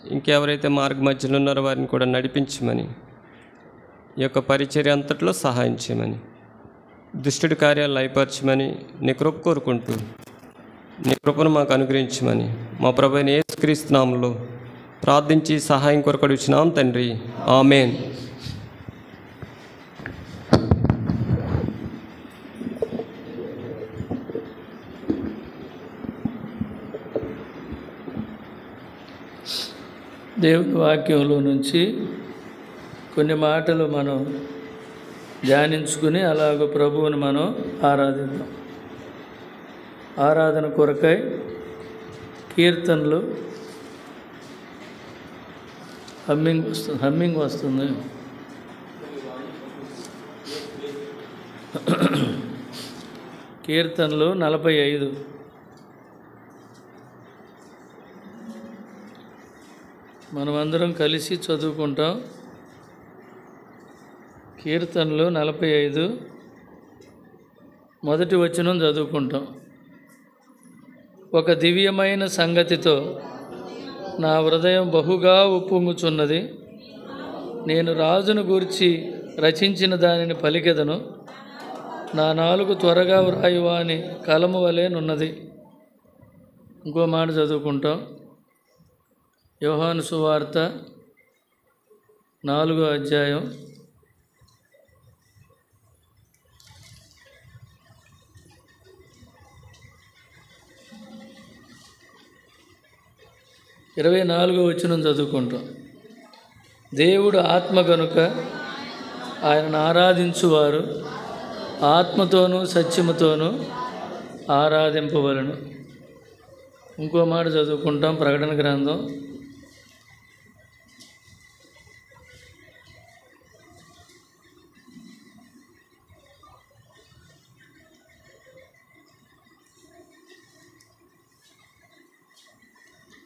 ఇంకెవరైతే మార్గ మధ్యలో ఉన్నారో వారిని కూడా నడిపించమని, ఈ యొక్క పరిచర్య అంతట్లో సహాయం చేయమని, దుష్టుడి కార్యాలు లయపరచమని నీ కృప కోరుకుంటూ నీ కృపను మాకు అనుగ్రహించమని మా ప్రభువైన యేసుక్రీస్తు నామములో ప్రార్థించి సహాయం కొరకు అడుగుచున్నాం తండ్రి. ఆమేన్. దేవుని వాక్యంలో నుంచి కొన్ని మాటలు మనం ధ్యానించుకుని అలాగ ప్రభువుని మనం ఆరాధిద్దాం. ఆరాధన కొరకై కీర్తనలు హమ్మింగ్ వస్తుంది. కీర్తనలు 45. మనమందరం కలిసి చదువుకుంటాం. కీర్తనలు 45 మొదటి వచనం చదువుకుంటాం. ఒక దివ్యమైన సంగతితో నా హృదయం బహుగా ఉప్పొంగుచున్నది. నేను రాజును గూర్చి రచించిన దానిని పలికెదను. నా నాలుగు త్వరగా వ్రాయువాని కలము వలెనున్నది. ఇంకో మాట చదువుకుంటాం. యోహాను సువార్త 4వ అధ్యాయం 24వ వచనం చదువుకుంటాం. దేవుడు ఆత్మ గనుక ఆయనను ఆరాధించువారు ఆత్మతోనూ సత్యముతోనూ ఆరాధింపవలను. ఇంకో మాట చదువుకుంటాం. ప్రకటన గ్రంథం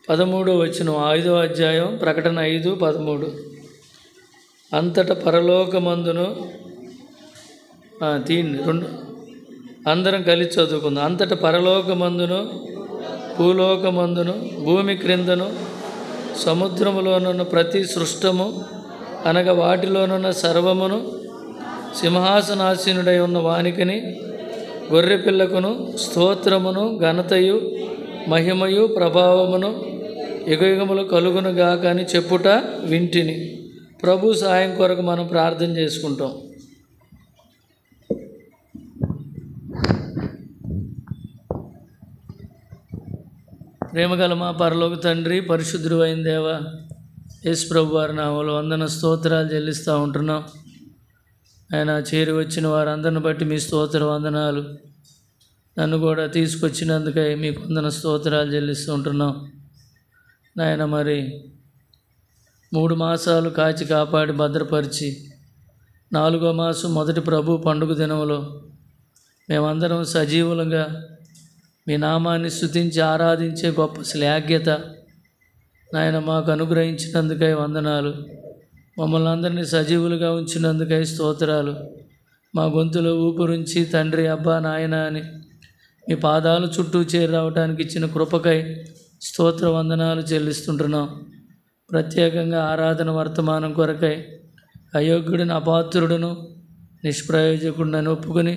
13వ వచనం 5వ అధ్యాయం ప్రకటన 5:13. అంతటా పరలోకమందును అందరం కలిసి చదువుకుందాం. అంతటా పరలోకమందును భూలోకమందును భూమి క్రిందను సముద్రములోనున్న ప్రతి సృష్టము అనగా వాటిలోనున్న సర్వమును సింహాసనాసీనుడై ఉన్న వానికిని గొర్రెపిల్లకును స్తోత్రమును ఘనతయు మహిమయు ప్రభావమును యుగయుగములు కలుగును గాక అని చెప్పుట వింటిని. ప్రభు సాయం కొరకు మనం ప్రార్థన చేసుకుంటాం. ప్రేమగల మా పరలోక తండ్రి, పరిశుద్ధుడు అయిన దేవా, యేసు ప్రభు వారి నామములో వందన స్తోత్రాలు చెల్లిస్తూ ఉంటున్నాం. ఆయన చేరి వచ్చిన వారందరిని బట్టి మీ స్తోత్ర వందనాలు. నన్ను కూడా తీసుకొచ్చినందుకై మీకు వందన స్తోత్రాలు చెల్లిస్తూ ఉంటున్నాం. నాయన, మరి 3 మాసాలు కాచి కాపాడి భద్రపరిచి 4వ మాసం మొదటి ప్రభు పండుగ దినంలో మేమందరం సజీవులుగా మీ నామాన్ని స్తుతించి ఆరాధించే గొప్ప శ్లాఘ్యత నాయన మాకు అనుగ్రహించినందుకై వందనాలు. మమ్మల్ని అందరినీ సజీవులుగా ఉంచినందుకై స్తోత్రాలు. మా గొంతులో ఊపిరించి తండ్రి, అబ్బా, నాయన అని మీ పాదాలు చుట్టూ చేరి రావడానికి ఇచ్చిన కృపకై స్తోత్ర వందనాలు చెల్లిస్తుంటున్నాం. ప్రత్యేకంగా ఆరాధన వర్తమానం కొరకై అయోగ్యుడిని, అపాత్రుడును, నిష్ప్రయోజకుడిని ఒప్పుకొని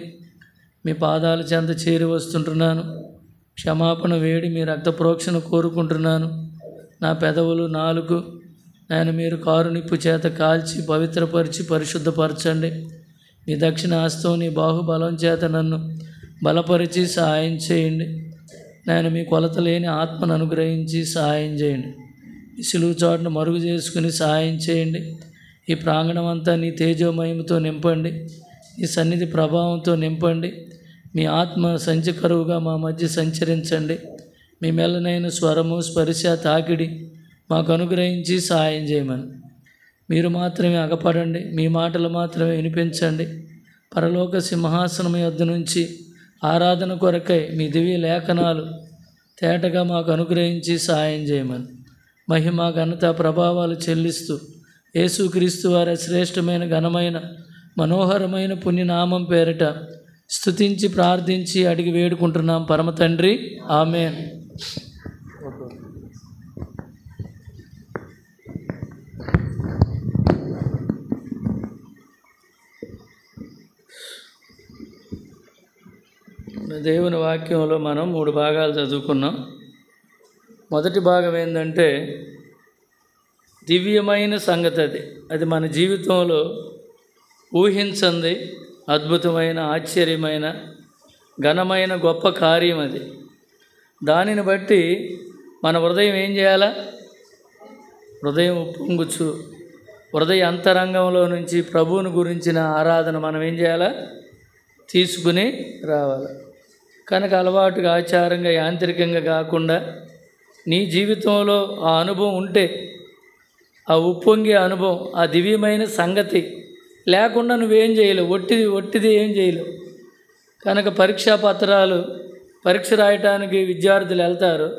మీ పాదాల చెంత చేరి వస్తుంటున్నాను. క్షమాపణ వేడి మీ రక్త ప్రోక్షణ కోరుకుంటున్నాను. నా పెదవులు, నాలుగు నేను మీరు కారునిప్పు చేత కాల్చి పవిత్రపరిచి పరిశుద్ధపరచండి. మీ దక్షిణ హస్తం, నీ బాహుబలం చేత నన్ను బలపరిచి సహాయం చేయండి. నేను మీ కొలత లేని ఆత్మను అనుగ్రహించి సహాయం చేయండి. ఈ సిలువు చాటును మరుగు చేసుకుని సహాయం చేయండి. ఈ ప్రాంగణం అంతా నీ తేజోమయంతో నింపండి. ఈ సన్నిధి ప్రభావంతో నింపండి. మీ ఆత్మ సంచకరువుగా మా మధ్య సంచరించండి. మీ మెల్లనైన స్వరము, స్పర్శ, తాకిడి మాకు అనుగ్రహించి సహాయం చేయమని మీరు మాత్రమే అగపడండి. మీ మాటలు మాత్రమే వినిపించండి. పరలోక సింహాసనం యొద్ద నుంచి ఆరాధన కొరకై మీ దివ్య లేఖనాలు తేటగా మాకు అనుగ్రహించి సహాయం చేయమని మహిమ, ఘనత, ప్రభావాలు చెల్లిస్తూ యేసుక్రీస్తు వారి శ్రేష్టమైన ఘనమైన మనోహరమైన పుణ్యనామం పేరిట స్తుతించి ప్రార్థించి అడిగి వేడుకుంటున్నాం పరమ తండ్రి. ఆమేన్. దేవుని వాక్యంలో మనం 3 భాగాలు చదువుకున్నాం. మొదటి భాగం ఏంటంటే దివ్యమైన సంగతి. అది మన జీవితంలో ఊహించంది అద్భుతమైన, ఆశ్చర్యమైన, ఘనమైన గొప్ప కార్యం అది. దానిని బట్టి మన హృదయం ఏం చేయాలా? హృదయం ఉప్పొంగుచు హృదయ అంతరంగంలో నుంచి ప్రభువుని గురించిన ఆరాధన మనం ఏం చేయాలా? తీసుకుని రావాలి. కనుక అలవాటుగా, ఆచారంగా, యాంత్రికంగా కాకుండా నీ జీవితంలో ఆ అనుభవం ఉంటే, ఆ ఉప్పొంగే అనుభవం, ఆ దివ్యమైన సంగతి లేకుండా నువ్వేం చేయలేవు. ఒట్టిది ఏం చేయలేవు. కనుక పరీక్షా పత్రాలు, పరీక్ష రాయటానికి విద్యార్థులు వెళ్తారు.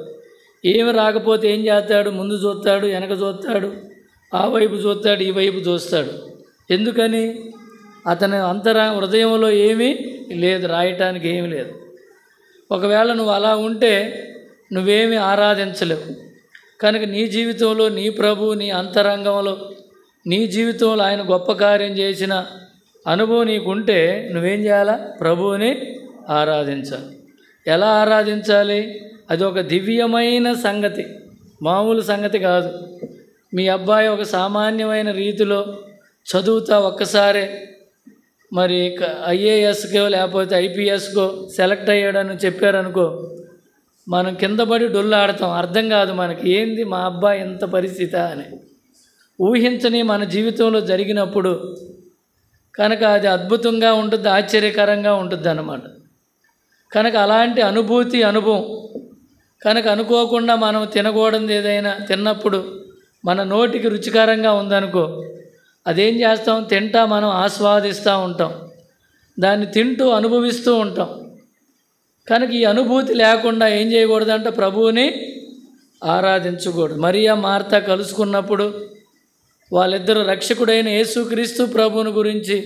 ఏమి రాకపోతే ఏం చేస్తాడు? ముందు చూస్తాడు, వెనక చూస్తాడు, ఆ వైపు చూస్తాడు, ఈ వైపు చూస్తాడు. ఎందుకని? అతని హృదయంలో ఏమీ లేదు, రాయటానికి ఏమీ లేదు. ఒకవేళ నువ్వు అలా ఉంటే నువ్వేమీ ఆరాధించలేవు. కనుక నీ జీవితంలో నీ ప్రభు, నీ అంతరంగంలో, నీ జీవితంలో ఆయన గొప్ప కార్యం చేసిన అనుభవం నీకుంటే నువ్వేం చేయాలా? ప్రభువుని ఆరాధించాలి. ఎలా ఆరాధించాలి? అది ఒక దివ్యమైన సంగతి, మామూలు సంగతి కాదు. మీ అబ్బాయి ఒక సామాన్యమైన రీతిలో చదువుతా ఒక్కసారే మరి ఐఏఎస్కో లేకపోతే ఐపీఎస్కో సెలెక్ట్ అయ్యాడని చెప్పారనుకో, మనం కింద పడి డొల్లాడతాం. అర్థం కాదు మనకి, ఏంది మా అబ్బాయి ఎంత పరిస్థితి అని. ఊహించని మన జీవితంలో జరిగినప్పుడు కనుక అది అద్భుతంగా ఉంటుంది, ఆశ్చర్యకరంగా ఉంటుంది అన్నమాట. కనుక అలాంటి అనుభవం కనుక అనుకోకుండా మనం తినకూడదు ఏదైనా తిన్నప్పుడు మన నోటికి రుచికరంగా ఉందనుకో, అదేం చేస్తాం? తింటా మనం ఆస్వాదిస్తూ ఉంటాం, దాన్ని తింటూ అనుభవిస్తూ ఉంటాం. కనుక ఈ అనుభూతి లేకుండా ఏం చేయకూడదంటే ప్రభువుని ఆరాధించకూడదు. మరియా మార్తా కలుసుకున్నప్పుడు వాళ్ళిద్దరూ రక్షకుడైన యేసుక్రీస్తు ప్రభువుని గురించి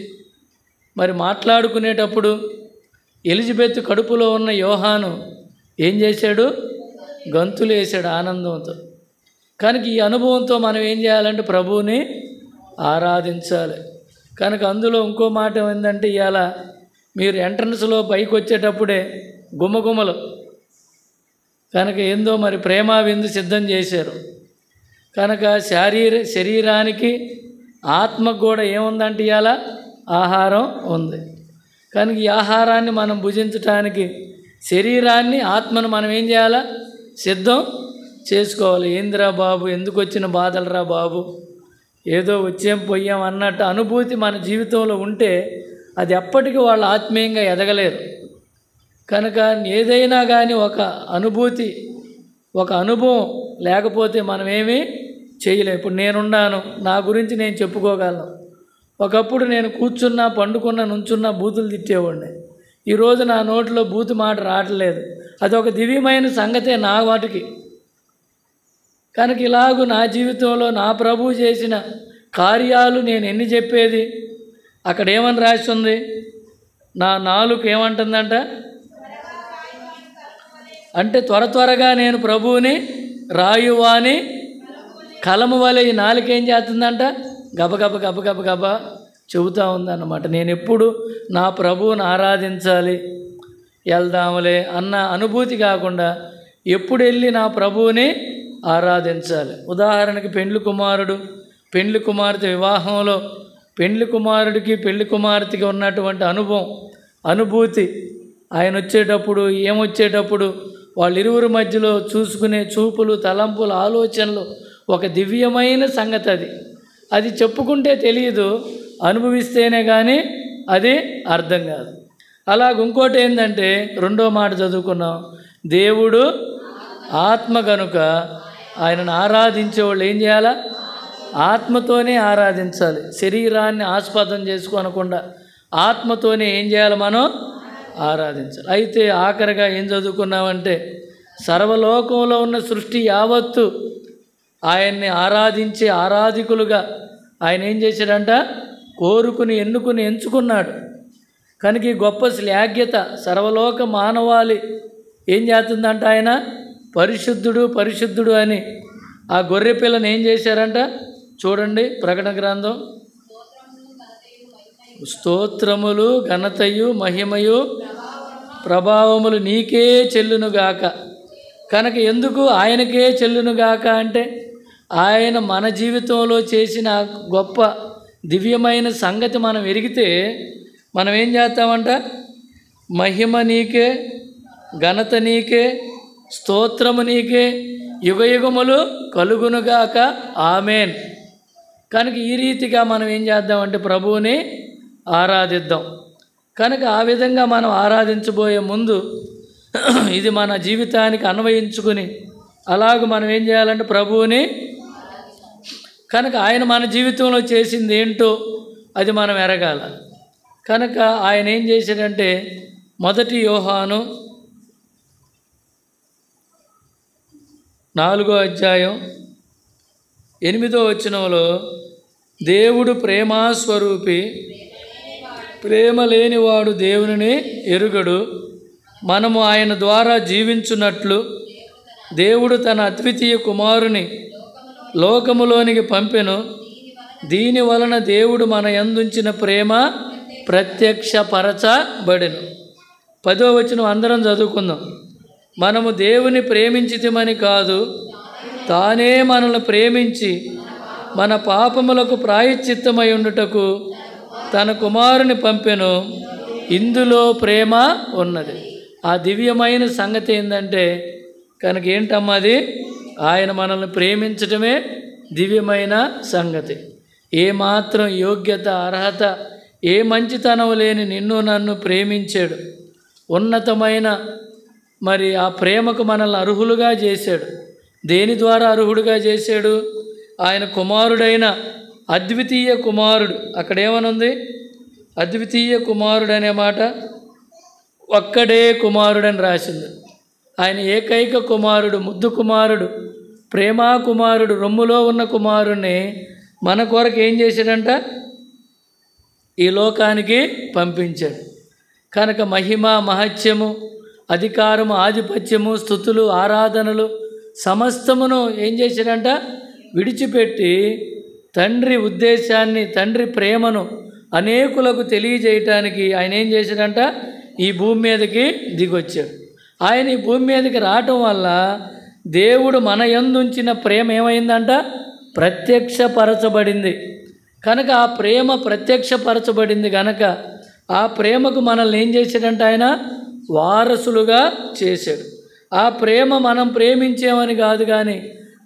మరి మాట్లాడుకునేటప్పుడు ఎలిజబెత్ కడుపులో ఉన్న యోహాను ఏం చేశాడు? గంతులు వేసాడు ఆనందంతో. కనుక ఈ అనుభవంతో మనం ఏం చేయాలంటే ప్రభువుని ఆరాధించాలి. కనుక అందులో ఇంకో మాట ఏంటంటే, ఇవాళ మీరు ఎంట్రన్స్లో పైకి వచ్చేటప్పుడే గుమగుమలు కనుక ఏందో మరి ప్రేమ విందు సిద్ధం చేశారు. కనుక శరీరానికి ఆత్మకు కూడా ఏముందంటే ఇవాళ ఆహారం ఉంది. కనుక ఈ ఆహారాన్ని మనం భుజించటానికి శరీరాన్ని, ఆత్మను మనం ఏం చేయాలా? సిద్ధం చేసుకోవాలి. ఏందిరా బాబు, ఎందుకు వచ్చిన బాధలరా బాబు, ఏదో వచ్చేం పోయాం అన్నట్టు అనుభూతి మన జీవితంలో ఉంటే అది ఎప్పటికీ వాళ్ళు ఆత్మీయంగా ఎదగలేరు. కనుక ఏదైనా కానీ ఒక అనుభూతి, ఒక అనుభవం లేకపోతే మనం ఏమీ చేయలేము. ఇప్పుడు నేనున్నాను, నా గురించి నేను చెప్పుకోగలను. ఒకప్పుడు నేను కూర్చున్నా, పండుకున్నా, నుంచున్నా బూతులు తిట్టేవాడిని. ఈరోజు నా నోటిలో బూతు మాట రావట్లేదు. అదొక దివ్యమైన సంగతే నా వాటికి. కనుక ఇలాగూ నా జీవితంలో నా ప్రభువు చేసిన కార్యాలు నేను ఎన్ని చెప్పేది? అక్కడ ఏమని రాసి ఉంది? నా నాలుక ఏమంటుందంట అంటే త్వరగా నేను ప్రభువుని రాయువాని కలము వలె ఈ నాలుక ఏం చేస్తుందంట? గబ చెబుతూ ఉందన్నమాట. నేను ఎప్పుడు నా ప్రభువుని ఆరాధించాలి, వెళ్దాములే అన్న అనుభూతి కాకుండా ఎప్పుడు వెళ్ళి నా ప్రభువుని ఆరాధించాలి. ఉదాహరణకి పెండ్లి కుమార్తె వివాహంలో పెండ్లి కుమారుడికి పెళ్లి కుమార్తెకి ఉన్నటువంటి అనుభూతి ఆయన వచ్చేటప్పుడు, ఏమొచ్చేటప్పుడు వాళ్ళిరువురి మధ్యలో చూసుకునే చూపులు, తలంపులు, ఆలోచనలు ఒక దివ్యమైన సంగతి. అది చెప్పుకుంటే తెలియదు, అనుభవిస్తేనే కానీ అది అర్థం కాదు. అలాగ ఇంకోటి ఏంటంటే, రెండో మాట చదువుకున్నాం, దేవుడు ఆత్మ కనుక ఆయనను ఆరాధించే వాళ్ళు ఏం చేయాలా? ఆత్మతోనే ఆరాధించాలి. శరీరాన్ని ఆస్పదం చేసుకోనకుండా ఆత్మతోనే ఏం చేయాలి? మనం ఆరాధించాలి. అయితే ఆఖరిగా ఏం చదువుకున్నామంటే, సర్వలోకంలో ఉన్న సృష్టి యావత్తు ఆయన్ని ఆరాధించే ఆరాధికులుగా ఆయన ఏం చేశాడంట? కోరుకుని, ఎన్నుకుని, ఎంచుకున్నాడు. కనుక ఈ గొప్ప శ్లాఘ్యత సర్వలోక మానవాళి ఏం చేస్తుందంట? ఆయన పరిశుద్ధుడు అని ఆ గొర్రె పిల్లని ఏం చేశారంట? చూడండి, ప్రకటన గ్రంథం, స్తోత్రములు, ఘనతయు, మహిమయు, ప్రభావములు నీకే చెల్లునుగాక. కనుక ఎందుకు ఆయనకే చెల్లునుగాక అంటే ఆయన మన జీవితంలో చేసిన గొప్ప దివ్యమైన సంగతి మనం ఎరిగితే మనం ఏం చేస్తామంట? మహిమ నీకే, ఘనత నీకే, స్తోత్రము నీకే, యుగయుగములు కలుగునుగాక, ఆమేన్. కనుక ఈ రీతిగా మనం ఏం చేద్దామంటే ప్రభువుని ఆరాధిద్దాం. కనుక ఆ విధంగా మనం ఆరాధించబోయే ముందు ఇది మన జీవితానికి అన్వయించుకుని అలాగ మనం ఏం చేయాలంటే ప్రభువుని, కనుక ఆయన మన జీవితంలో చేసింది ఏంటో అది మనం ఎరగాల. కనుక ఆయన ఏం చేశాడంటే 1 యోహాను 4వ అధ్యాయం 8వ వచనంలో దేవుడు ప్రేమాస్వరూపి, ప్రేమ లేనివాడు దేవునిని ఎరుగడు, మనము ఆయన ద్వారా జీవించున్నట్లు దేవుడు తన అద్వితీయ కుమారుని లోకములోనికి పంపెను, దీని వలన దేవుడు మన యందుంచిన ప్రేమ ప్రత్యక్షపరచబడెను. 10వ వచనం అందరం చదువుకుందాం. మనము దేవుని ప్రేమించితిమని కాదు, తానే మనల్ని ప్రేమించి మన పాపములకు ప్రాయశ్చిత్తమై ఉండుటకు తన కుమారుని పంపెను, ఇందులో ప్రేమ ఉన్నది. ఆ దివ్యమైన సంగతి ఏంటంటే కనుక ఏంటమ్మా అది? ఆయన మనల్ని ప్రేమించటమే దివ్యమైన సంగతి. ఏమాత్రం యోగ్యత, అర్హత, ఏ మంచితనం లేని నిన్ను నన్ను ప్రేమించాడు. ఉన్నతమైన మరి ఆ ప్రేమకు మనల్ని అర్హులుగా చేశాడు. దేని ద్వారా అర్హుడుగా చేశాడు? ఆయన కుమారుడైన అద్వితీయ కుమారుడు. అక్కడ ఏమనుంది? అద్వితీయ కుమారుడు అనే మాట ఒక్కడే కుమారుడని రాసింది. ఆయన ఏకైక కుమారుడు, ముద్దు కుమారుడు, ప్రేమా కుమారుడు, రొమ్ములో ఉన్న కుమారుణ్ణి మన కొరకు ఏం చేశాడంట? ఈ లోకానికి పంపించాడు. కనుక మహిమ, మహత్యము, అధికారము, ఆధిపత్యము, స్తుతులు, ఆరాధనలు సమస్తమును ఏం చేశాడంట? విడిచిపెట్టి తండ్రి ఉద్దేశాన్ని, తండ్రి ప్రేమను అనేకులకు తెలియజేయటానికి ఆయన ఏం చేశాడంట? ఈ భూమి మీదకి దిగొచ్చాడు. ఆయన ఈ భూమి మీదకి రావటం వల్ల దేవుడు మన యందుంచిన ప్రేమ ఏమైందంట? ప్రత్యక్షపరచబడింది. కనుక ఆ ప్రేమ ప్రత్యక్షపరచబడింది కనుక ఆ ప్రేమకు మనల్ని ఏం చేశాడంట? ఆయన వారసులుగా చేశాడు. ఆ ప్రేమ మనం ప్రేమించామని కాదు, కానీ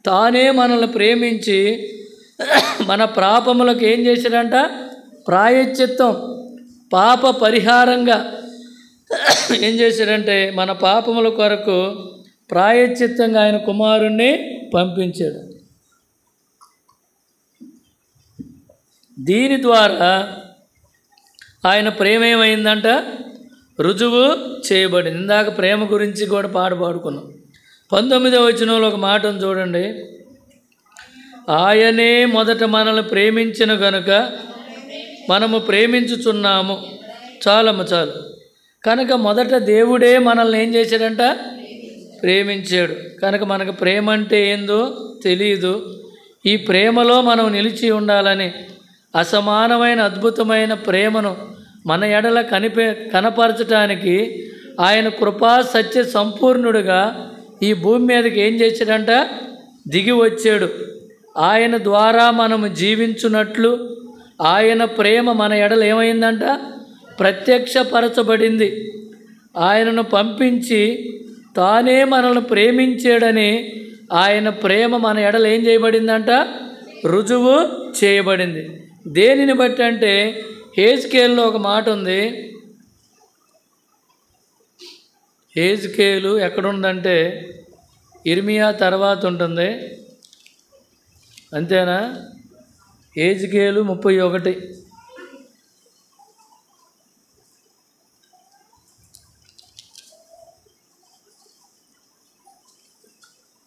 తానే మనల్ని ప్రేమించి మన పాపములకు ఏం చేశాడంట? ప్రాయశ్చిత్తం, పాప పరిహారంగా ఏం చేశాడంటే మన పాపముల కొరకు ప్రాయశ్చిత్తంగా ఆయన కుమారుణ్ణి పంపించాడు. దీని ద్వారా ఆయన ప్రేమ ఏమైందంట? రుజువు చేయబడింది. ఇందాక ప్రేమ గురించి కూడా పాడుకున్నాం. 19వ వచనంలో ఒక మాటను చూడండి. ఆయనే మొదట మనల్ని ప్రేమించిన గనుక మనము ప్రేమించుచున్నాము. చాలమ్మ చాలు. కనుక మొదట దేవుడే మనల్ని ఏం చేశాడంట? ప్రేమించాడు. కనుక మనకు ప్రేమ అంటే ఏందో తెలియదు. ఈ ప్రేమలో మనం నిలిచి ఉండాలని అసమానమైన అద్భుతమైన ప్రేమను మన ఎడల కనపరచటానికి ఆయన కృపా సత్య సంపూర్ణుడుగా ఈ భూమి మీదకి ఏం చేశాడంట? దిగి వచ్చాడు. ఆయన ద్వారా మనము జీవించున్నట్లు ఆయన ప్రేమ మన ఎడల ఏమైందంట? ప్రత్యక్షపరచబడింది. ఆయనను పంపించి తానే మనల్ని ప్రేమించాడని ఆయన ప్రేమ మన ఎడల ఏం చేయబడిందంట? రుజువు చేయబడింది. దేనిని బట్టి అంటే హెజ్కేలులో ఒక మాట ఉంది. హెజ్కేలు ఎక్కడుందంటే ఇర్మియా తర్వాత ఉంటుంది. అంతేనా? హెజ్కేలు 31.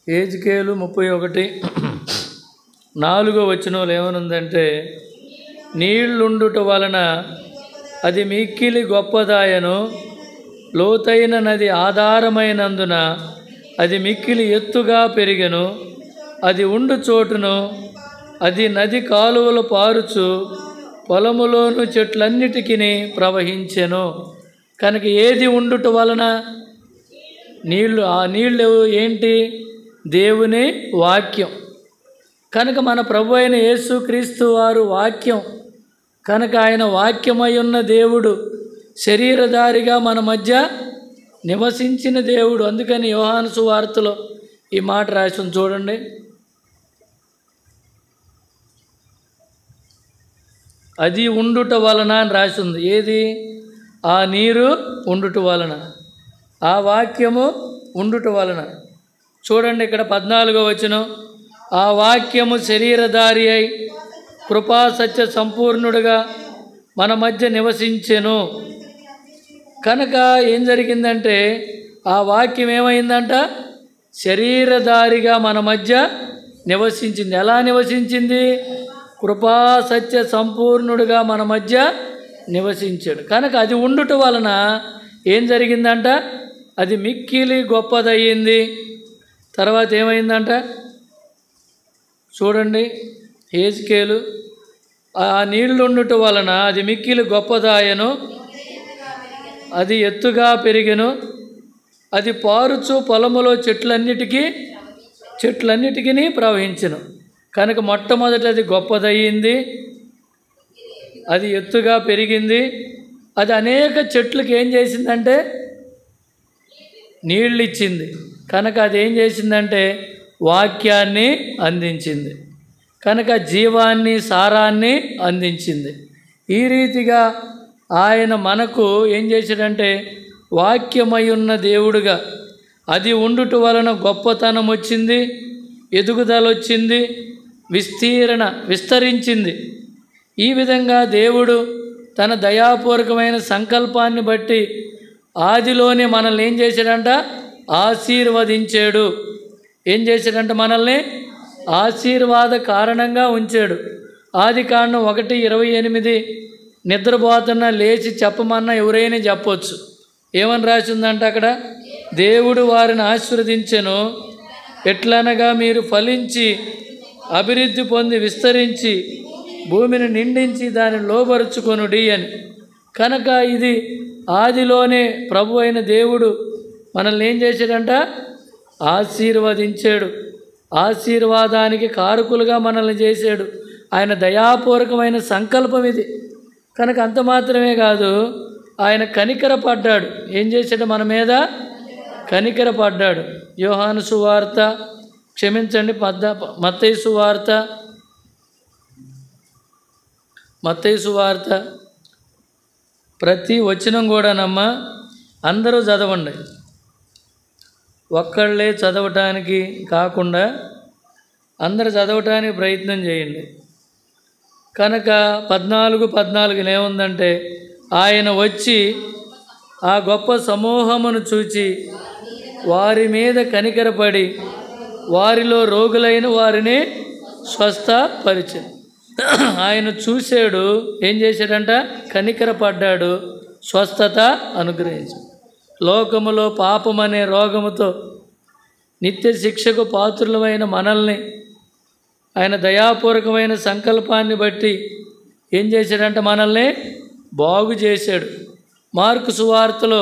హెజ్కేలు 31 4వ వచనంలో ఏమనుందంటే, నీళ్లుండుట వలన అది మిక్కిలి గొప్పదాయను, లోతైన నది ఆధారమైనందున అది మిక్కిలి ఎత్తుగా పెరిగెను, అది ఉండు చోటును అది నది కాలువలు పారుచు పొలములోను చెట్లన్నిటికీ ప్రవహించెను. కనుక ఏది ఉండుట వలన? నీళ్ళు. ఆ నీళ్ళు ఏంటి? దేవుని వాక్యం. కనుక మన ప్రభు అయిన యేసుక్రీస్తు వారు వాక్యం. కనుక ఆయన వాక్యమై ఉన్న దేవుడు శరీరధారిగా మన మధ్య నివసించిన దేవుడు. అందుకని యోహాను సువార్తలో ఈ మాట రాసి చూడండి. అది ఉండుట వలన అని రాసింది. ఏది? ఆ నీరు ఉండుట వలన, ఆ వాక్యము ఉండుట వలన. చూడండి ఇక్కడ 14వ వచనం. ఆ వాక్యము శరీరధారి అయి కృపా సత్య సంపూర్ణుడుగా మన మధ్య నివసించెను. కనుక ఏం జరిగిందంటే ఆ వాక్యం ఏమైందంట? శరీరధారిగా మన మధ్య నివసించింది. ఎలా నివసించింది? కృపా సత్య సంపూర్ణుడుగా మన మధ్య నివసించాడు. కనుక అది ఉండుట వలన ఏం జరిగిందంట? అది మిక్కిలి గొప్పదయ్యింది. తర్వాత ఏమైందంట చూడండి. హెజ్కేలు ఆ నీళ్లు ఉండుట వలన అది మిక్కిలి గొప్పదాయను, అది ఎత్తుగా పెరిగెను, అది పారుచు పొలములో చెట్లన్నిటికీ ప్రవహించెను. కనుక మొట్టమొదట అది గొప్పదయ్యింది, అది ఎత్తుగా పెరిగింది, అది అనేక చెట్లకు ఏం చేసిందంటే నీళ్ళు ఇచ్చింది. కనుక అది ఏం చేసిందంటే వాక్యాన్ని అందించింది. కనుక జీవాన్ని, సారాన్ని అందించింది. ఈ రీతిగా ఆయన మనకు ఏం చేశాడంటే వాక్యమై ఉన్న దేవుడుగా అది ఉండుట వలన గొప్పతనం వచ్చింది, ఎదుగుదల వచ్చింది, విస్తరించింది. ఈ విధంగా దేవుడు తన దయాపూర్వకమైన సంకల్పాన్ని బట్టి ఆదిలోనే మనల్ని ఏం చేశాడంట? ఆశీర్వదించాడు. ఏం చేశాడంట? మనల్ని ఆశీర్వాద కారణంగా ఉంచాడు. ఆదికాండం 1:28 నిద్రపోతున్నా లేచి చెప్పమన్నా ఎవరైనా చెప్పొచ్చు. ఏమని రాసిందంట అక్కడ? దేవుడు వారిని ఆశీర్వదించెను, ఎట్లనగా మీరు ఫలించి అభివృద్ధి పొంది విస్తరించి భూమిని నిండించి దాన్ని లోబరుచుకొనుడి అని. కనుక ఇది ఆదిలోనే ప్రభు అయిన దేవుడు మనల్ని ఏం చేశాడంట? ఆశీర్వదించాడు. ఆశీర్వాదానికి కారకులుగా మనల్ని చేశాడు. ఆయన దయాపూర్వకమైన సంకల్పం ఇది. కనుక అంత మాత్రమే కాదు, ఆయన కనికరపడ్డాడు. ఏం చేశాడు? మన మీద కనికరపడ్డాడు. యోహాను సువార్త క్షమించండి మత్తయి సువార్త ప్రతి వచనం కూడానమ్మా అందరూ చదవండి. ఒక్కళ్ళే చదవటానికి కాకుండా అందరు చదవటానికి ప్రయత్నం చేయండి. కనుక 14:14 ఏముందంటే ఆయన వచ్చి ఆ గొప్ప సమూహమును చూచి వారి మీద కనికరపడి వారిలో రోగులైన వారిని స్వస్థపరిచాడు. ఆయన చూశాడు, ఏం చేశాడంట? కనికరపడ్డాడు, స్వస్థత అనుగ్రహించాడు. లోకములో పాపమనే రోగముతో నిత్య శిక్షకు పాత్రులమైన మనల్ని ఆయన దయాపూర్వకమైన సంకల్పాన్ని బట్టి ఏం చేశాడంటే మనల్ని బాగు చేశాడు. మార్కు సువార్తలో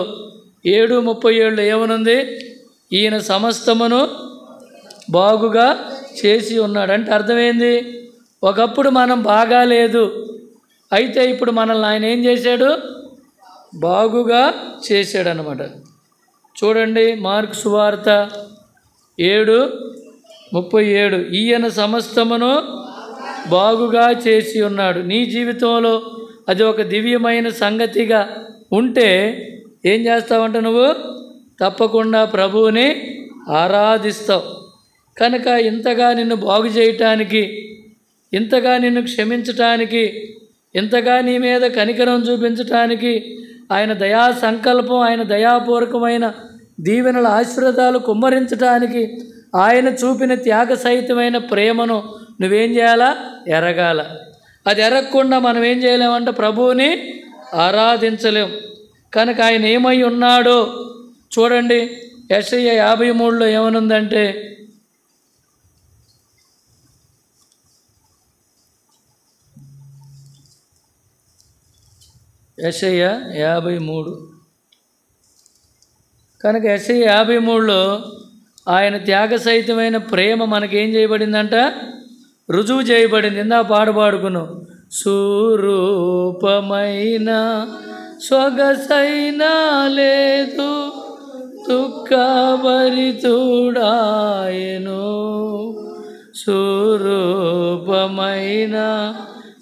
7:37 ఏమనుంది? ఈయన సమస్తమును బాగుగా చేసి ఉన్నాడు. అంటే అర్థమైంది, ఒకప్పుడు మనం బాగాలేదు, అయితే ఇప్పుడు మనల్ని ఆయన ఏం చేశాడు? బాగుగా చేశాడనమాట. చూడండి మార్కు సువార్త 7:37 ఈయన సమస్తమును బాగుగా చేసి ఉన్నాడు. నీ జీవితంలో అది ఒక దివ్యమైన సంగతిగా ఉంటే ఏం చేస్తావంట? నువ్వు తప్పకుండా ప్రభువుని ఆరాధిస్తావు. కనుక ఇంతగా నిన్ను బాగు చేయటానికి, ఇంతగా నిన్ను క్షమించటానికి, ఇంతగా నీ మీద కనికరం చూపించటానికి, ఆయన దయా సంకల్పం, ఆయన దయాపూర్వకమైన దీవెనల ఆశీర్వాదాలు కుమ్మరించటానికి ఆయన చూపిన త్యాగ సహితమైన ప్రేమను నువ్వేం చేయాలా? ఎరగాల. అది ఎరగకుండా మనం ఏం చేయలేమంటే ప్రభువుని ఆరాధించలేం. కనుక ఆయన ఏమై ఉన్నాడో చూడండి. యెషయా 53లో ఏమనుందంటే యెషయా 53 కనుక యెషయా 53లో ఆయన త్యాగ సహితమైన ప్రేమ మనకేం చేయబడిందంట, రుజువు చేయబడింది. ఇందా పాడుకున్నాం, స్వరూపమైన సొగసైనా లేదు దుఃఖభరితుడాయెను, స్వరూపమైన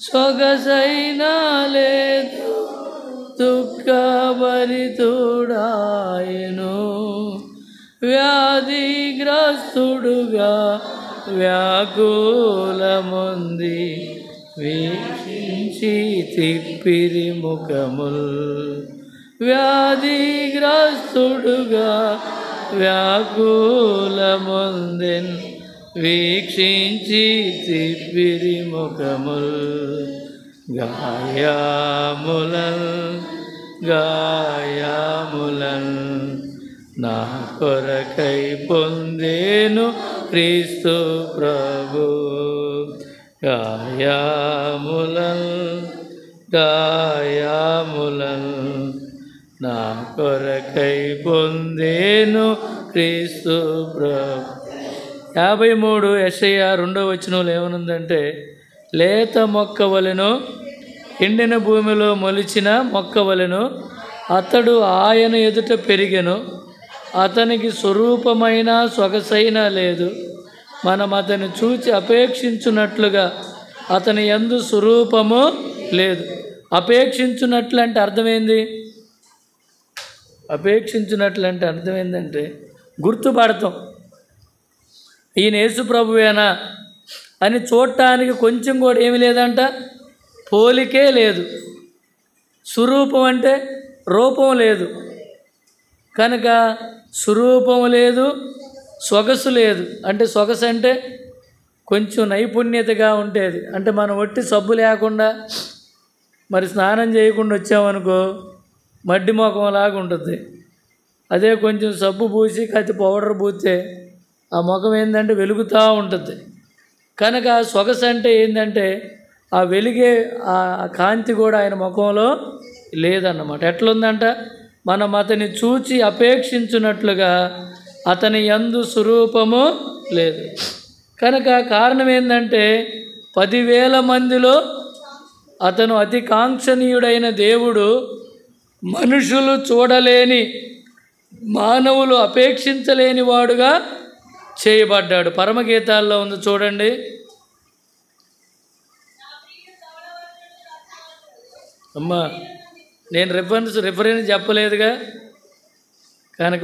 సొగసైనా లేదు దుఃఖభరితుడాయెను, వ్యాధిగ్రస్తుడుగా వ్యాకులముంది వీక్షించి తిప్పిరి ముఖముల్, వ్యాధిగ్రస్తుడుగా వ్యాకులముందెన్ వీక్షించి తిప్పిరి ముఖముల్, గాయములన్ నా కొరకై పొందేను క్రీస్తు ప్రభు, గాయములన్ నా కొరకై పొందేను క్రీస్తు ప్రభు. 53 యెషయా 2వ వచనంలో ఏమనుందంటే, లేత మొక్క వలెను ఎండిన భూమిలో మొలిచిన మొక్క వలెను అతడు ఆయన ఎదుట పెరిగెను, అతనికి స్వరూపమైన సొగసైన లేదు, మనం అతన్ని చూచి అపేక్షించున్నట్లుగా అతని యందు స్వరూపము లేదు. అపేక్షించున్నట్లు అంటే అర్థమైంది, అపేక్షించున్నట్లు అంటే అర్థమైందంటే గుర్తుపడతాం, ఈయన యేసు ప్రభువేనా అని చూడటానికి కొంచెం కూడా ఏమి లేదంట, పోలికే లేదు. స్వరూపం అంటే రూపం లేదు, కనుక స్వరూపం లేదు, సొగసు లేదు. అంటే సొగసు అంటే కొంచెం నైపుణ్యతగా ఉండేది. అంటే మనం ఒట్టి సబ్బు లేకుండా మరి స్నానం చేయకుండా వచ్చామనుకో మడ్డి ముఖంలాగా ఉంటుంది. అదే కొంచెం సబ్బు పూసి కత్తి పౌడర్ పూస్తే ఆ ముఖం ఏంటంటే వెలుగుతూ ఉంటుంది. కనుక సొగసు అంటే ఏంటంటే ఆ వెలిగే ఆ కాంతి కూడా ఆయన ముఖంలో లేదన్నమాట. ఎట్లుందంట, మనం అతన్ని చూచి అపేక్షించున్నట్లుగా అతని యందు స్వరూపము లేదు. కనుక కారణం ఏంటంటే 10,000 మందిలో అతను అతి కాంక్షణీయుడైన దేవుడు మనుషులు చూడలేని, మానవులు అపేక్షించలేని వాడుగా చేయబడ్డాడు. పరమగీతాల్లో ఉంది చూడండి, అమ్మా నేను రిఫరెన్స్ చెప్పలేదుగా, కనుక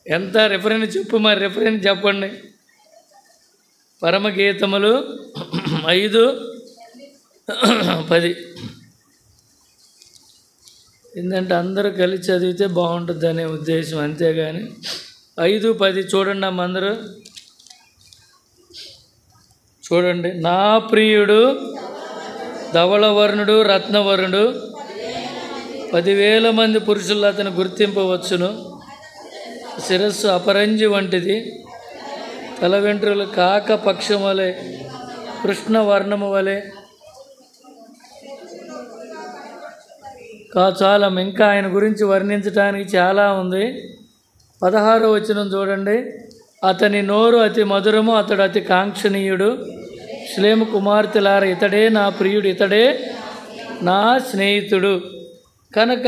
ఎంత రిఫరెన్స్ చెప్పు, మరి రిఫరెన్స్ చెప్పండి. పరమగీతములు 5:10 ఏంటంటే అందరూ కలిసి చదివితే బాగుంటుంది అనే ఉద్దేశం, అంతేగాని 5:10 చూడండి అమ్మ, అందరూ చూడండి. నా ప్రియుడు ధవళవర్ణుడు రత్నవర్ణుడు 10,000 మంది పురుషులు అతను గుర్తింపవచ్చును, శిరస్సు అపరంజి వంటిది, తల వెంట్రులు కాక పక్షం వలె కృష్ణవర్ణము వలె చాలా. ఇంకా ఆయన గురించి వర్ణించడానికి చాలా ఉంది. 16వ వచనం చూడండి, అతని నోరు అతి మధురము, అతడు అతి కాంక్షణీయుడు, శ్లేము కుమార్తెలార ఇతడే నా ప్రియుడు, ఇతడే నా స్నేహితుడు. కనుక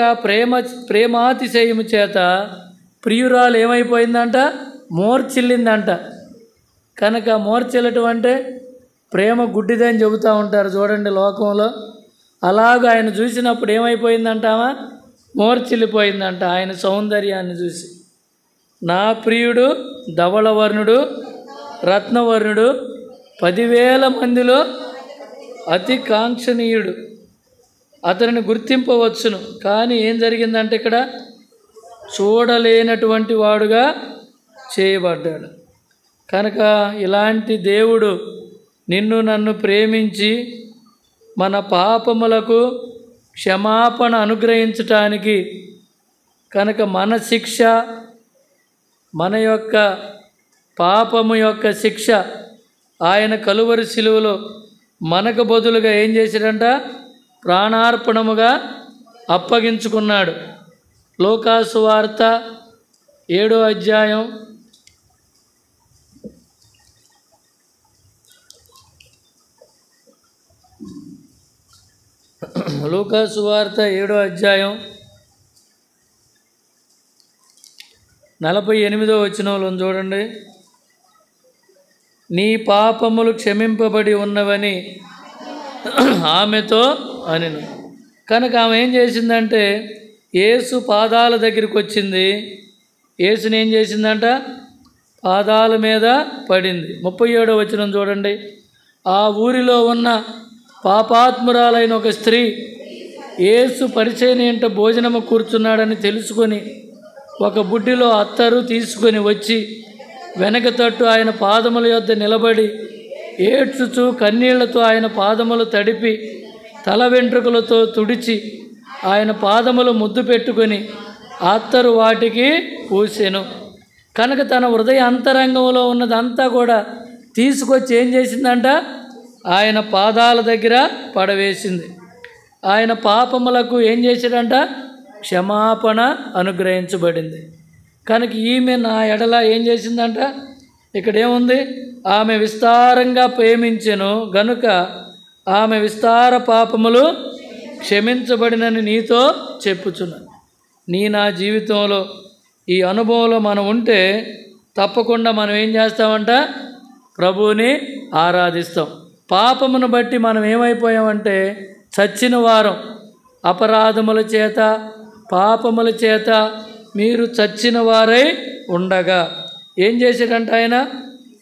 ప్రేమాతిశయము చేత ప్రియురాలు ఏమైపోయిందంట, మోర్చిల్లిందంట. కనుక మోర్చిల్లటం అంటే ప్రేమ గుడ్డిదని చెబుతూ ఉంటారు చూడండి లోకంలో. అలాగ ఆయన చూసినప్పుడు ఏమైపోయిందంటామా, మోర్చిల్లిపోయిందంట ఆయన సౌందర్యాన్ని చూసి. నా ప్రియుడు ధవళవర్ణుడు రత్నవర్ణుడు 10,000 మందిలో అతి కాంక్షణీయుడు, అతనిని గుర్తింపవచ్చును. కానీ ఏం జరిగిందంటే ఇక్కడ చూడలేనటువంటి వాడుగా చేయబడ్డాడు. కనుక ఇలాంటి దేవుడు నిన్ను నన్ను ప్రేమించి మన పాపములకు క్షమాపణ అనుగ్రహించటానికి, కనుక మన శిక్ష, మన యొక్క పాపము యొక్క శిక్ష ఆయన కలువరి శిలువలో మనకు బదులుగా ఏం చేశాడంట, ప్రాణార్పణముగా అప్పగించుకున్నాడు. లూకాసు వార్త 7వ అధ్యాయం లూకాసు వార్త 7వ అధ్యాయం 48వ వచనంలో చూడండి. నీ పాపములు క్షమింపబడి ఉన్నవని ఆమెతో అనెను. కనుక ఆమె ఏం చేసిందంటే యేసు పాదాల దగ్గరికి వచ్చింది. యేసుని ఏం చేసిందంట? పాదాల మీద పడింది. 37వ వచనం చూడండి. ఆ ఊరిలో ఉన్న పాపాత్మురాలైన ఒక స్త్రీ యేసు పరిచయం ఇంట భోజనము కూర్చున్నాడని తెలుసుకొని ఒక బుడ్డిలో అత్తరు తీసుకొని వచ్చి వెనక తట్టు ఆయన పాదముల యొద్ద నిలబడి ఏడ్చుచూ కన్నీళ్లతో ఆయన పాదములు తడిపి తల వెంట్రుకలతో తుడిచి ఆయన పాదములు ముద్దు పెట్టుకొని అత్తరు వాటికి పూసెను. కనుక తన హృదయ అంతరంగంలో ఉన్నదంతా కూడా తీసుకొచ్చి ఏం చేసిందంట? ఆయన పాదాల దగ్గర పడవేసింది. ఆయన పాపములకు ఏం చేశాడంట? క్షమాపణ అనుగ్రహించబడింది. కనుక ఈమె నా ఎడల ఏం చేసిందంట? ఇక్కడ ఏముంది? ఆమె విస్తారంగా ప్రేమించెను గనుక ఆమె విస్తార పాపములు క్షమించబడినని నీతో చెప్పుచున్నాను. నా జీవితంలో ఈ అనుభవంలో మనం ఉంటే తప్పకుండా మనం ఏం చేస్తామంట? ప్రభువుని ఆరాధిస్తాం. పాపమును బట్టి మనం ఏమైపోయామంటే చచ్చిన వారం. అపరాధముల చేత పాపముల చేత మీరు చచ్చిన వారై ఉండగా ఏం చేశాడంట? ఆయన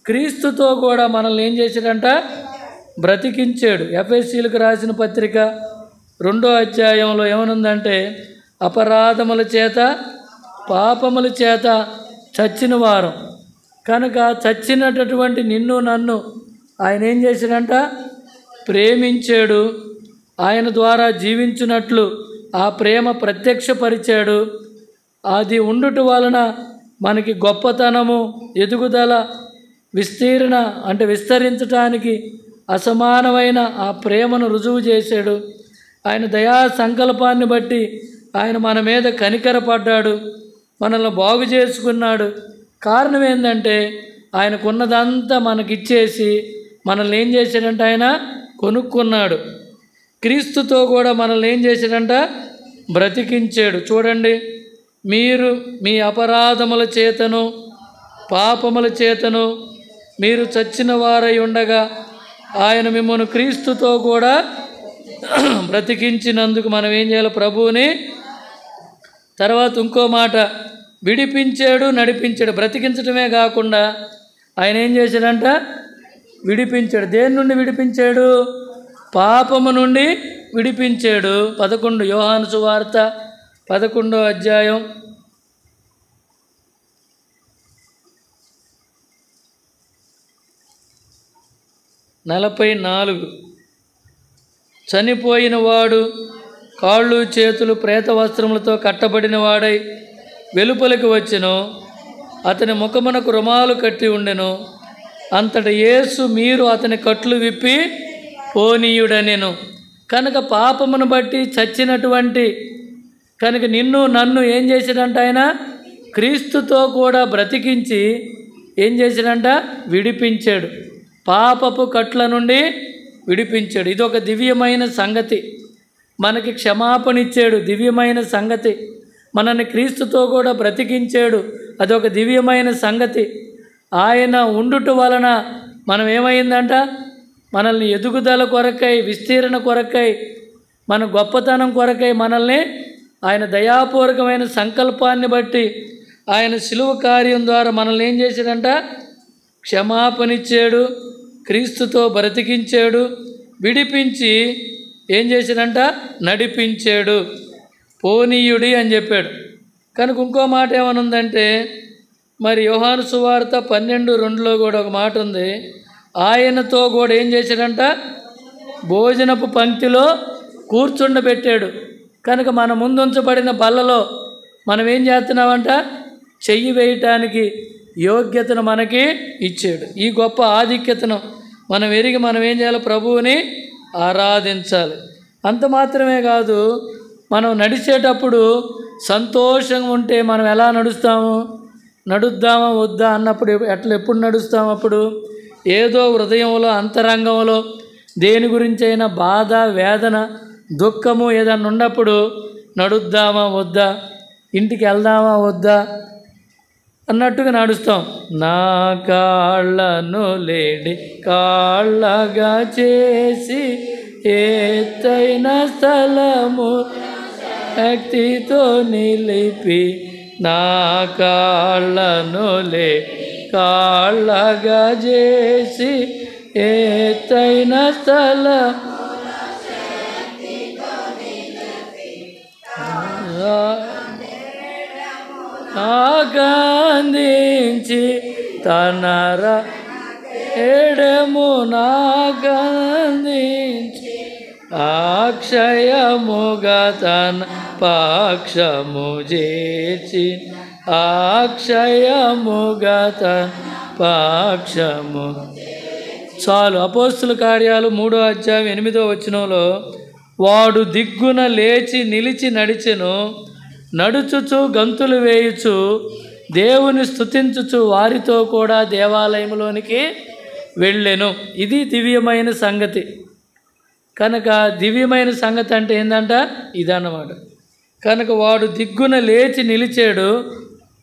క్రీస్తుతో కూడా మనల్ని ఏం చేశాడంట? బ్రతికించాడు. ఎఫెసీయులకు రాసిన పత్రిక 2వ అధ్యాయంలో ఏమనుందంటే అపరాధముల చేత పాపముల చేత చచ్చిన వారం. కనుక చచ్చినటువంటి నిన్ను నన్ను ఆయన ఏం చేశాడంట? ప్రేమించాడు. ఆయన ద్వారా జీవించినట్లు ఆ ప్రేమ ప్రత్యక్షపరిచాడు. అది ఉండుట వలన మనకి గొప్పతనము, ఎదుగుదల, విస్తీర్ణ అంటే విస్తరించటానికి అసమానమైన ఆ ప్రేమను రుజువు చేశాడు. ఆయన దయా సంకల్పాన్ని బట్టి ఆయన మన మీద కనికరపడ్డాడు, మనల్ని బాగు చేసుకున్నాడు. కారణం ఏంటంటే ఆయనకున్నదంతా మనకిచ్చేసి మనల్ని ఏం చేశాడంట? ఆయన కొనుక్కున్నాడు. క్రీస్తుతో కూడా మనల్ని ఏం చేశాడంట? బ్రతికించాడు. చూడండి, మీరు మీ అపరాధముల చేతను పాపముల చేతను మీరు చచ్చిన వారై ఉండగా ఆయన మిమ్మల్ని క్రీస్తుతో కూడా బ్రతికించినందుకు మనం ఏం చేయాలి? ప్రభువుని. తర్వాత ఇంకో మాట, విడిపించాడు, నడిపించాడు. బ్రతికించడమే కాకుండా ఆయన ఏం చేశాడంట? విడిపించాడు. దేని నుండి విడిపించాడు? పాపము నుండి విడిపించాడు. 11 యోహాను సువార్త 11వ అధ్యాయం 44. చనిపోయిన వాడు కాళ్ళు చేతులు ప్రేత వస్త్రములతో కట్టబడిన వాడై వెలుపలికి వచ్చెను. అతని ముఖమునకు రుమాలు కట్టి ఉండెను. అంతట యేసు మీరు అతని కట్లు విప్పి పోనీయుడనెను. కనుక పాపమును బట్టి చచ్చినటువంటి కనుక నిన్ను నన్ను ఏం చేశాడంట? ఆయన క్రీస్తుతో కూడా బ్రతికించి ఏం చేశాడంట? విడిపించాడు. పాపపు కట్ల నుండి విడిపించాడు. ఇది ఒక దివ్యమైన సంగతి. మనకి క్షమాపణ ఇచ్చాడు, దివ్యమైన సంగతి. మనల్ని క్రీస్తుతో కూడా బ్రతికించాడు, అదొక దివ్యమైన సంగతి. ఆయన ఉండుట వలన మనం ఏమైందంట? మనల్ని ఎదుగుదల కొరకై, విస్తీరణ కొరకై, మన గొప్పతనం కొరకై మనల్ని ఆయన దయాపూర్వకమైన సంకల్పాన్ని బట్టి ఆయన శిలువ కార్యం ద్వారా మనల్ని ఏం చేశాడంట? క్షమాపణిచ్చాడు, క్రీస్తుతో బ్రతికించాడు, విడిపించి ఏం చేశాడంట? నడిపించాడు. పోనీయుడి అని చెప్పాడు. కనుక ఇంకో మాట ఏమనుందంటే మరి యోహాను సువార్త 12:2లో కూడా ఒక మాట ఉంది. ఆయనతో కూడా ఏం చేశాడంట? భోజనపు పంక్తిలో కూర్చుండబెట్టాడు. కనుక మన ముందు ఉంచబడిన బల్లలో మనం ఏం చేస్తున్నామంట? చెయ్యి వేయటానికి యోగ్యతను మనకి ఇచ్చాడు. ఈ గొప్ప ఆధిక్యతను మనం ఎరిగి మనం ఏం చేయాలి? ప్రభువుని ఆరాధించాలి. అంత మాత్రమే కాదు, మనం నడిచేటప్పుడు సంతోషంగా ఉంటే మనం ఎలా నడుస్తాము? నడుద్దామా వద్దా అన్నప్పుడు ఎప్పుడు నడుస్తాము? అప్పుడు ఏదో హృదయంలో అంతరంగంలో దేని గురించి అయినా బాధ, వేదన, దుఃఖము ఏదన్నా ఉన్నప్పుడు నడుద్దామా వద్దా, ఇంటికి వెళ్దామా వద్దా అన్నట్టుగా నడుస్తాం. నా కాళ్ళను లేడి కాళ్ళగా చేసి ఎత్తైన స్థలము భక్తితో నిలిపి, నా కాళ్ళను కాళ్ళగా చేసి ఎత్తైన స్థలం నాకందించి తనర ఎడము నాకందించి అక్షయముగా తన పక్షము చేర్చి, అక్షయముగా తన పక్షము. చాలు. అపోస్తుల కార్యాలు 3వ అధ్యాయం 8వ వచనంలో వాడు దిగ్గున లేచి నిలిచి నడిచెను, నడుచుచు గంతులు వేయుచు దేవుని స్తుతించుచు వారితో కూడా దేవాలయంలోనికి వెళ్ళెను. ఇది దివ్యమైన సంగతి. కనుక దివ్యమైన సంగతి అంటే ఏంటంట? ఇదన్నమాట. కనుక వాడు దిగ్గున లేచి నిలిచాడు.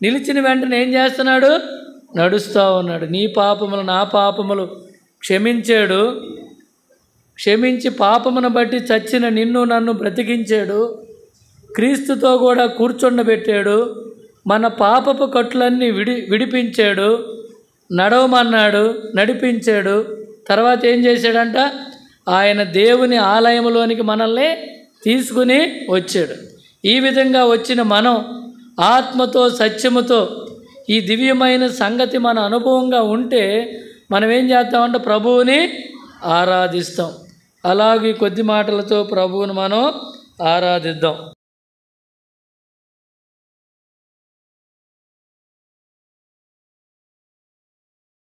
నిలిచిన వెంటనే ఏం చేస్తున్నాడు? నడుస్తూ ఉన్నాడు. నీ పాపములు నా పాపములు క్షమించాడు. క్షమించి పాపమును బట్టి చచ్చిన నిన్ను నన్ను బ్రతికించాడు. క్రీస్తుతో కూడా కూర్చుండబెట్టాడు. మన పాపపు కట్టులన్నీ విడిపించాడు. నడవమన్నాడు, నడిపించాడు. తర్వాత ఏం చేశాడంట? ఆయన దేవుని ఆలయంలోనికి మనల్ని తీసుకుని వచ్చాడు. ఈ విధంగా వచ్చిన మనం ఆత్మతో సత్యముతో ఈ దివ్యమైన సంగతి మన అనుభవంగా ఉంటే మనం ఏం చేస్తామంటే ప్రభువుని ఆరాధిస్తాం. అలాగే కొద్ది మాటలతో ప్రభువుని మనం ఆరాధిద్దాం.